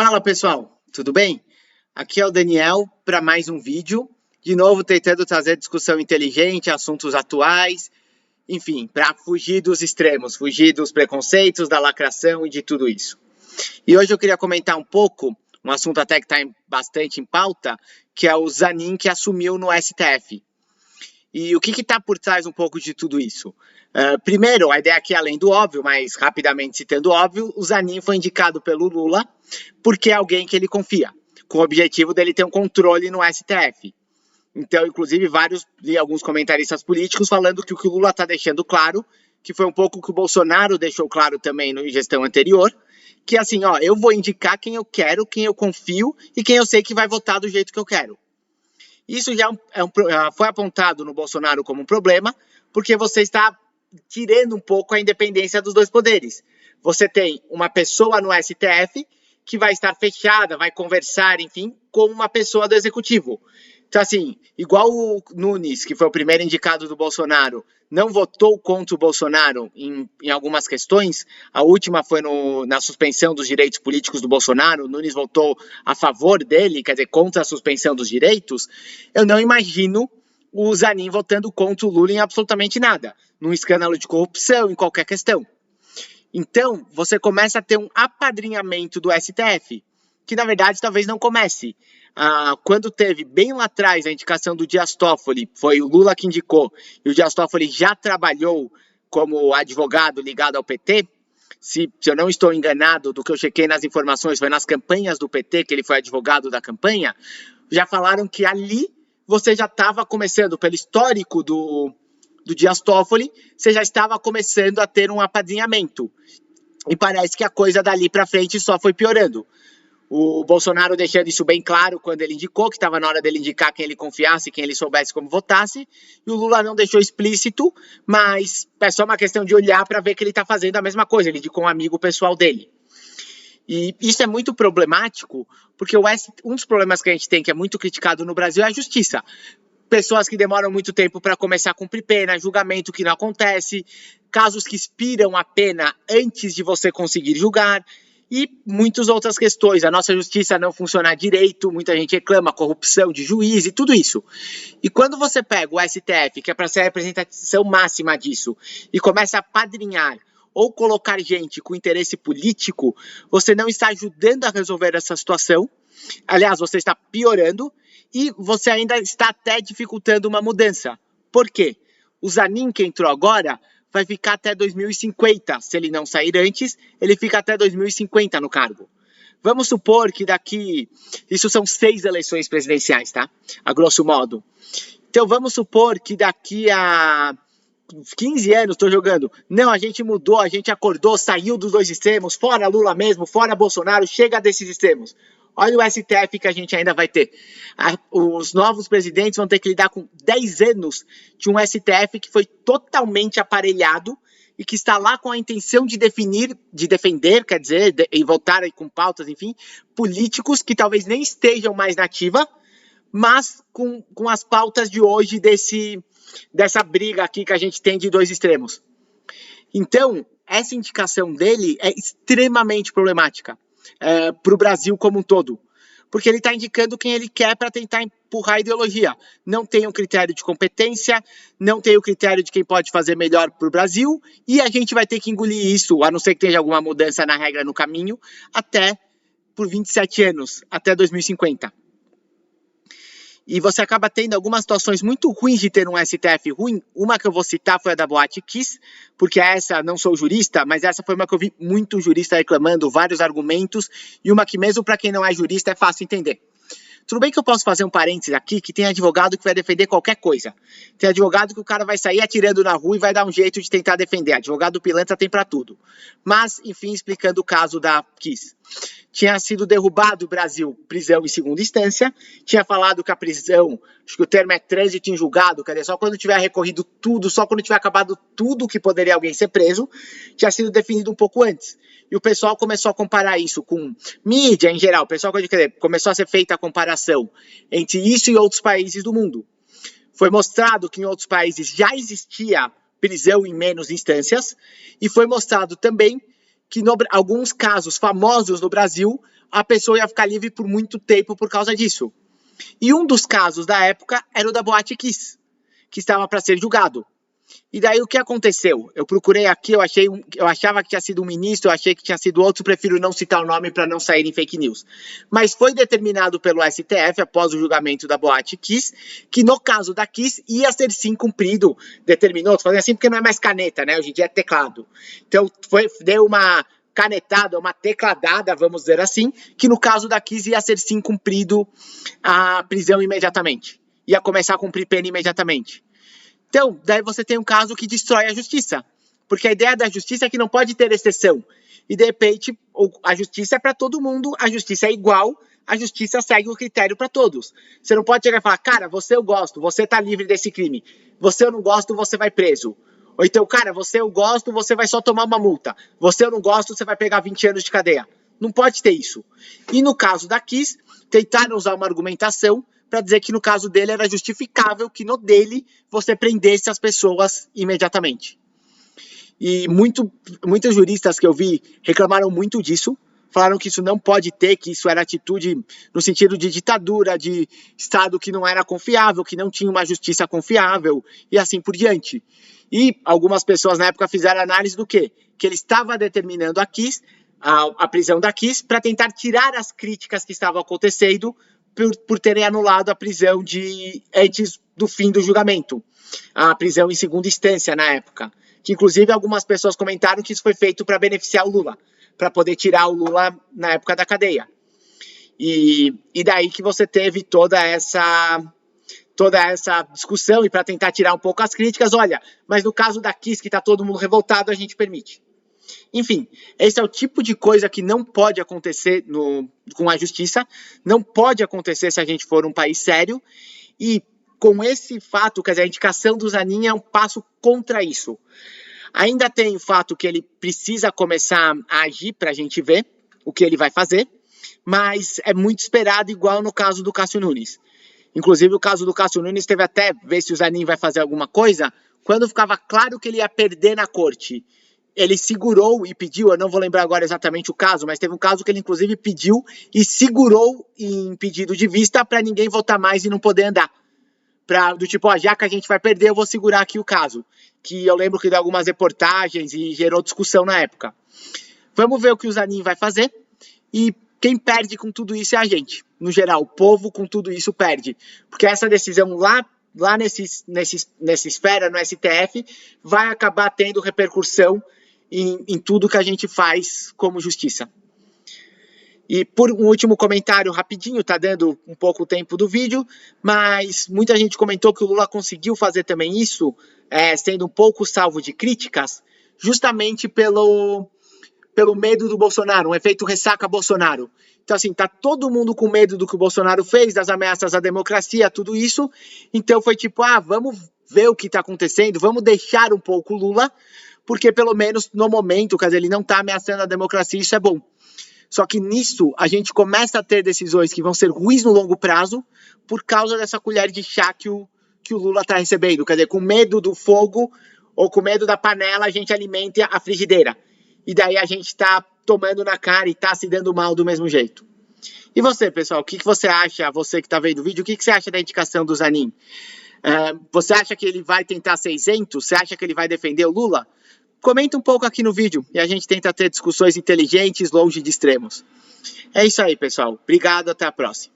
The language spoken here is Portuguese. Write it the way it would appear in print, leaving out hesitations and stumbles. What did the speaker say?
Fala pessoal, tudo bem? Aqui é o Daniel para mais um vídeo, de novo tentando trazer discussão inteligente, assuntos atuais, enfim, para fugir dos extremos, fugir dos preconceitos, da lacração e de tudo isso. E hoje eu queria comentar um pouco, um assunto até que está bastante em pauta, que é o Zanin que assumiu no STF. E o que está por trás um pouco de tudo isso? Primeiro, a ideia aqui, além do óbvio, mas rapidamente citando o óbvio, o Zanin foi indicado pelo Lula porque é alguém que ele confia, com o objetivo dele ter um controle no STF. Então, inclusive, alguns comentaristas políticos falando que o Lula está deixando claro, que foi um pouco o que o Bolsonaro deixou claro também na gestão anterior, que assim, eu vou indicar quem eu quero, quem eu confio e quem eu sei que vai votar do jeito que eu quero. Isso já foi apontado no Bolsonaro como um problema, porque você está tirando um pouco a independência dos dois poderes. Você tem uma pessoa no STF que vai estar fechada, vai conversar, enfim, como uma pessoa do executivo. Então, assim, igual o Nunes, que foi o primeiro indicado do Bolsonaro, não votou contra o Bolsonaro em algumas questões, a última foi na suspensão dos direitos políticos do Bolsonaro, o Nunes votou a favor dele, quer dizer, contra a suspensão dos direitos, eu não imagino o Zanin votando contra o Lula em absolutamente nada, num escândalo de corrupção, em qualquer questão. Então, você começa a ter um apadrinhamento do STF, que na verdade talvez não comece. Quando teve bem lá atrás a indicação do Dias Toffoli, foi o Lula que indicou, e o Dias Toffoli já trabalhou como advogado ligado ao PT, se eu não estou enganado do que eu chequei nas informações, foi nas campanhas do PT que ele foi advogado da campanha, já falaram que ali você já estava começando, pelo histórico do Dias Toffoli, você já estava começando a ter um apadrinhamento. E parece que a coisa dali para frente só foi piorando. O Bolsonaro deixando isso bem claro quando ele indicou, que estava na hora dele indicar quem ele confiasse, quem ele soubesse como votasse, e o Lula não deixou explícito, mas é só uma questão de olhar para ver que ele está fazendo a mesma coisa, ele indicou um amigo pessoal dele. E isso é muito problemático, porque um dos problemas que a gente tem, que é muito criticado no Brasil, é a justiça. Pessoas que demoram muito tempo para começar a cumprir pena, julgamento que não acontece, casos que expiram a pena antes de você conseguir julgar, e muitas outras questões. A nossa justiça não funciona direito, muita gente reclama, corrupção de juiz e tudo isso. E quando você pega o STF, que é para ser a representação máxima disso, e começa a padrinhar ou colocar gente com interesse político, você não está ajudando a resolver essa situação. Aliás, você está piorando e você ainda está até dificultando uma mudança. Por quê? O Zanin que entrou agora vai ficar até 2050. Se ele não sair antes, ele fica até 2050 no cargo. Vamos supor que isso são 6 eleições presidenciais, tá? A grosso modo. Então vamos supor que daqui a 15 anos, estou jogando. Não, a gente mudou, a gente acordou, saiu dos dois extremos, fora Lula mesmo, fora Bolsonaro, chega desses extremos. Olha o STF que a gente ainda vai ter. Os novos presidentes vão ter que lidar com 10 anos de um STF que foi totalmente aparelhado e que está lá com a intenção de defender, quer dizer, e votar com pautas, enfim, políticos que talvez nem estejam mais na ativa, mas com as pautas de hoje dessa briga aqui que a gente tem de dois extremos. Então, essa indicação dele é extremamente problemática para o Brasil como um todo, porque ele está indicando quem ele quer para tentar empurrar a ideologia. Não tem um critério de competência, não tem o critério de quem pode fazer melhor para o Brasil, e a gente vai ter que engolir isso, a não ser que tenha alguma mudança na regra no caminho, até por 27 anos, até 2050. E você acaba tendo algumas situações muito ruins de ter um STF ruim. Uma que eu vou citar foi a da Boate Kiss, porque essa, não sou jurista, mas essa foi uma que eu vi muito jurista reclamando, vários argumentos, e uma que mesmo para quem não é jurista é fácil entender. Tudo bem que eu posso fazer um parênteses aqui, que tem advogado que vai defender qualquer coisa. Tem advogado que o cara vai sair atirando na rua e vai dar um jeito de tentar defender. Advogado pilantra tem para tudo. Mas, enfim, explicando o caso da Kiss. Tinha sido derrubado o Brasil, prisão em segunda instância, tinha falado que a prisão, acho que o termo é trânsito em julgado, quer dizer, só quando tiver recorrido tudo, só quando tiver acabado tudo que poderia alguém ser preso, tinha sido definido um pouco antes. E o pessoal começou a comparar isso com mídia em geral, o pessoal começou a ser feita a comparação entre isso e outros países do mundo. Foi mostrado que em outros países já existia prisão em menos instâncias, e foi mostrado também que em alguns casos famosos no Brasil, a pessoa ia ficar livre por muito tempo por causa disso. E um dos casos da época era o da Boate Kiss, que estava para ser julgado. E daí o que aconteceu? Eu procurei aqui, eu achava que tinha sido um ministro, eu achei que tinha sido outro, prefiro não citar o nome para não sair em fake news. Mas foi determinado pelo STF, após o julgamento da Boate Kiss, que no caso da Kiss ia ser sim cumprido, determinou, tô falando assim porque não é mais caneta, né? Hoje em dia é teclado. Então deu uma canetada, uma tecladada, vamos dizer assim, que no caso da Kiss ia ser sim cumprido a prisão imediatamente. Ia começar a cumprir pena imediatamente. Então, daí você tem um caso que destrói a justiça. Porque a ideia da justiça é que não pode ter exceção. E, de repente, a justiça é para todo mundo, a justiça é igual, a justiça segue o critério para todos. Você não pode chegar e falar, cara, você eu gosto, você tá livre desse crime. Você eu não gosto, você vai preso. Ou então, cara, você eu gosto, você vai só tomar uma multa. Você eu não gosto, você vai pegar 20 anos de cadeia. Não pode ter isso. E no caso da Kiss, tentaram usar uma argumentação para dizer que no caso dele era justificável que no dele você prendesse as pessoas imediatamente. E muitos juristas que eu vi reclamaram muito disso, falaram que isso não pode ter, que isso era atitude no sentido de ditadura, de Estado que não era confiável, que não tinha uma justiça confiável e assim por diante. E algumas pessoas na época fizeram análise do quê? Que ele estava determinando a Kiss, a prisão da Kiss, para tentar tirar as críticas que estavam acontecendo por terem anulado a prisão antes do fim do julgamento. A prisão em segunda instância na época. Que inclusive algumas pessoas comentaram que isso foi feito para beneficiar o Lula, para poder tirar o Lula na época da cadeia. E daí que você teve toda essa discussão e para tentar tirar um pouco as críticas, olha, mas no caso da Kiss, que está todo mundo revoltado, a gente permite. Enfim, esse é o tipo de coisa que não pode acontecer com a justiça, não pode acontecer se a gente for um país sério, e com esse fato, quer dizer, a indicação do Zanin é um passo contra isso. Ainda tem o fato que ele precisa começar a agir para a gente ver o que ele vai fazer, mas é muito esperado, igual no caso do Cássio Nunes. Inclusive, o caso do Cássio Nunes teve até ver se o Zanin vai fazer alguma coisa, quando ficava claro que ele ia perder na corte. Ele segurou e pediu, eu não vou lembrar agora exatamente o caso, mas teve um caso que ele inclusive pediu e segurou em pedido de vista para ninguém votar mais e não poder andar. Do tipo, ó, já que a gente vai perder, eu vou segurar aqui o caso. Que eu lembro que deu algumas reportagens e gerou discussão na época. Vamos ver o que o Zanin vai fazer. E quem perde com tudo isso é a gente. No geral, o povo com tudo isso perde. Porque essa decisão lá nessa esfera, no STF, vai acabar tendo repercussão em tudo que a gente faz como justiça. E por um último comentário rapidinho, tá dando um pouco o tempo do vídeo, mas muita gente comentou que o Lula conseguiu fazer também isso, sendo um pouco salvo de críticas, justamente pelo medo do Bolsonaro, um efeito ressaca Bolsonaro. Então, assim, tá todo mundo com medo do que o Bolsonaro fez, das ameaças à democracia, tudo isso. Então foi tipo, vamos ver o que tá acontecendo, vamos deixar um pouco o Lula, porque pelo menos no momento, quer dizer, ele não tá ameaçando a democracia, isso é bom. Só que nisso a gente começa a ter decisões que vão ser ruins no longo prazo por causa dessa colher de chá que o Lula está recebendo. Quer dizer, com medo do fogo ou com medo da panela, a gente alimenta a frigideira. E daí a gente está tomando na cara e está se dando mal do mesmo jeito. E você, pessoal, o que você acha, você que está vendo o vídeo, o que você acha da indicação do Zanin? Você acha que ele vai tentar ser isento? Você acha que ele vai defender o Lula? Comenta um pouco aqui no vídeo e a gente tenta ter discussões inteligentes, longe de extremos. É isso aí, pessoal. Obrigado, até a próxima.